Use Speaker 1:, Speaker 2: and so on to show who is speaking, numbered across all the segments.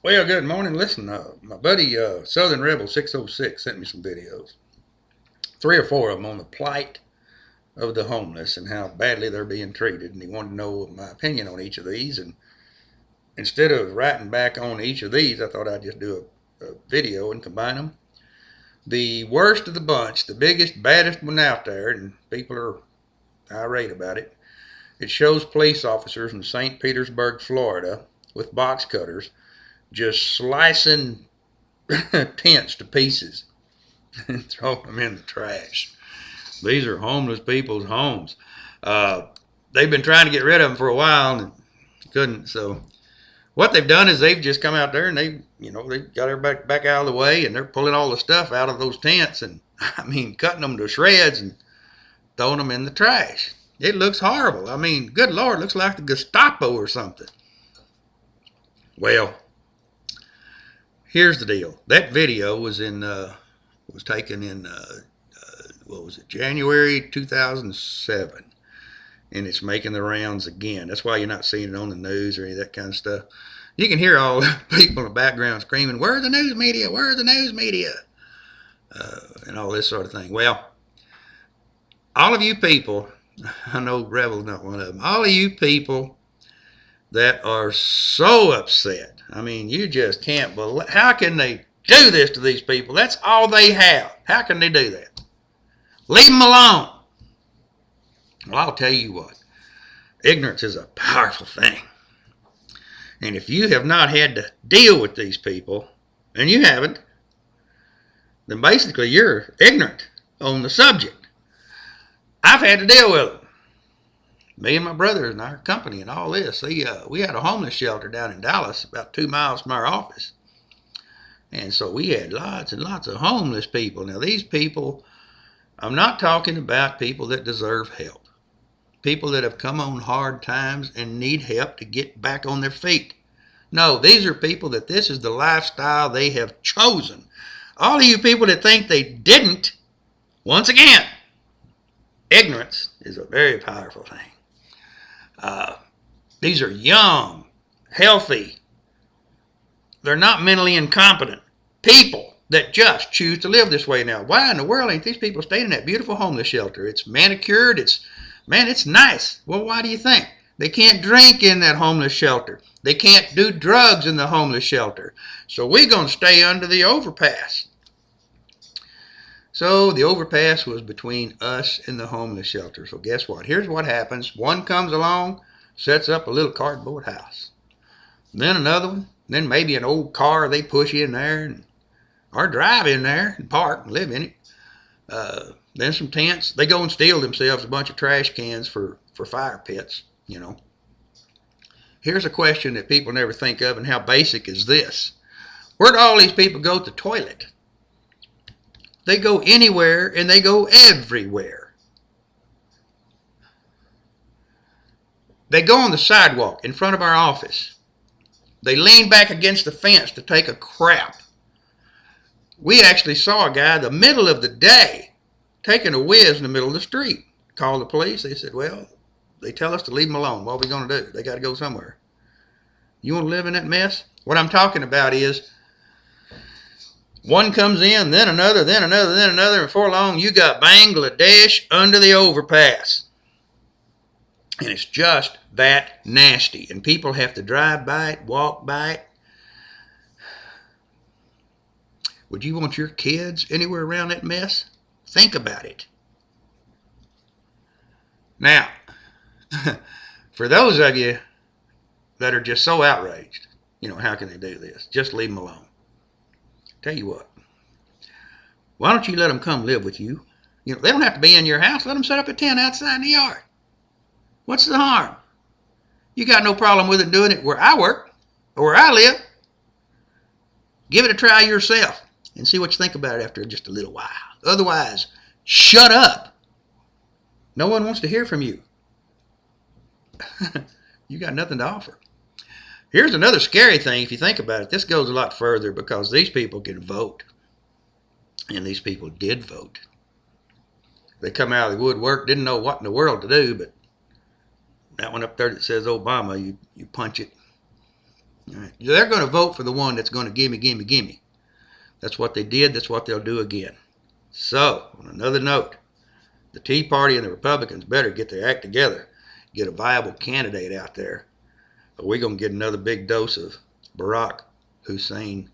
Speaker 1: Well, good morning. Listen, my buddy Southern Rebel 606 sent me some videos, three or four of them on the plight of the homeless and how badly they're being treated. And he wanted to know my opinion on each of these. And instead of writing back on each of these, I thought I'd just do a video and combine them. The worst of the bunch, the biggest, baddest one out there, and people are irate about it. It shows police officers in St. Petersburg, Florida, with box cutters just slicing tents to pieces and throwing them in the trash. These are homeless people's homes. They've been trying to get rid of them for a while and couldn't. So what they've done is they've just come out there and they got everybody back out of the way and they're pulling all the stuff out of those tents and cutting them to shreds and throwing them in the trash. It looks horrible. Good Lord, it looks like the Gestapo or something. Well, here's the deal. That video was taken in what was it, January 2007, and it's making the rounds again. That's why you're not seeing it on the news or any of that kind of stuff. You can hear all the people in the background screaming, "Where's the news media? Where's the news media?" And all this sort of thing. Well, all of you people, I know Rebel's not one of them. All of you people that are so upset. You just can't believe, how can they do this to these people? That's all they have. How can they do that? Leave them alone. Well, I'll tell you what. Ignorance is a powerful thing. And if you have not had to deal with these people, and you haven't, then basically you're ignorant on the subject. I've had to deal with them. Me and my brothers and our company and all this. We had a homeless shelter down in Dallas, about 2 miles from our office. And so we had lots and lots of homeless people. Now these people, I'm not talking about people that deserve help. People that have come on hard times and need help to get back on their feet. No, these are people that this is the lifestyle they have chosen. All of you people that think they didn't, once again, ignorance is a very powerful thing. These are young, healthy, they're not mentally incompetent people that just choose to live this way now. Why in the world ain't these people staying in that beautiful homeless shelter? It's manicured, it's nice. Well, why do you think? They can't drink in that homeless shelter. They can't do drugs in the homeless shelter. So we're going to stay under the overpass. So the overpass was between us and the homeless shelter. So guess what? Here's what happens. One comes along, sets up a little cardboard house. Then another one. Then maybe an old car they push in there or drive in there and park and live in it. Then some tents. They go and steal themselves a bunch of trash cans for fire pits, Here's a question that people never think of, and how basic is this? Where do all these people go to the toilet? They go anywhere and they go everywhere. They go on the sidewalk in front of our office. They lean back against the fence to take a crap. We actually saw a guy in the middle of the day taking a whiz in the middle of the street. Called the police. They said, well, they tell us to leave them alone. What are we going to do? They got to go somewhere. You want to live in that mess? What I'm talking about is one comes in, then another, then another, then another, and before long you got Bangladesh under the overpass. And it's just that nasty. And people have to drive by it, walk by it. Would you want your kids anywhere around that mess? Think about it. Now, for those of you that are just so outraged, how can they do this? Just leave them alone. Tell you what, why don't you let them come live with you? They don't have to be in your house. Let them set up a tent outside in the yard. What's the harm? You got no problem with it doing it where I work or where I live. Give it a try yourself and see what you think about it after just a little while. Otherwise, shut up. No one wants to hear from you. You got nothing to offer. Here's another scary thing if you think about it. This goes a lot further because these people can vote. And these people did vote. They come out of the woodwork, didn't know what in the world to do, but that one up there that says Obama, you punch it. All right. They're going to vote for the one that's going to gimme, gimme, gimme. That's what they did. That's what they'll do again. So, on another note, the Tea Party and the Republicans better get their act together, get a viable candidate out there, or we're going to get another big dose of Barack Hussein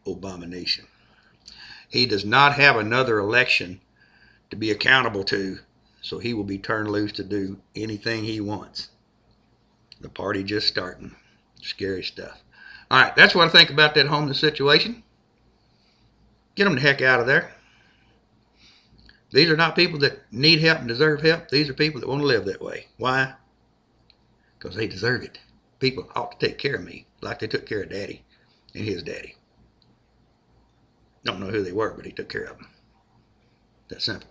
Speaker 1: Obama-nation. He does not have another election to be accountable to, so he will be turned loose to do anything he wants. The party just starting. Scary stuff. All right, that's what I think about that homeless situation. Get them the heck out of there. These are not people that need help and deserve help. These are people that want to live that way. Why? Because they deserve it. People ought to take care of me like they took care of Daddy and his daddy. Don't know who they were, but he took care of them. That's simple.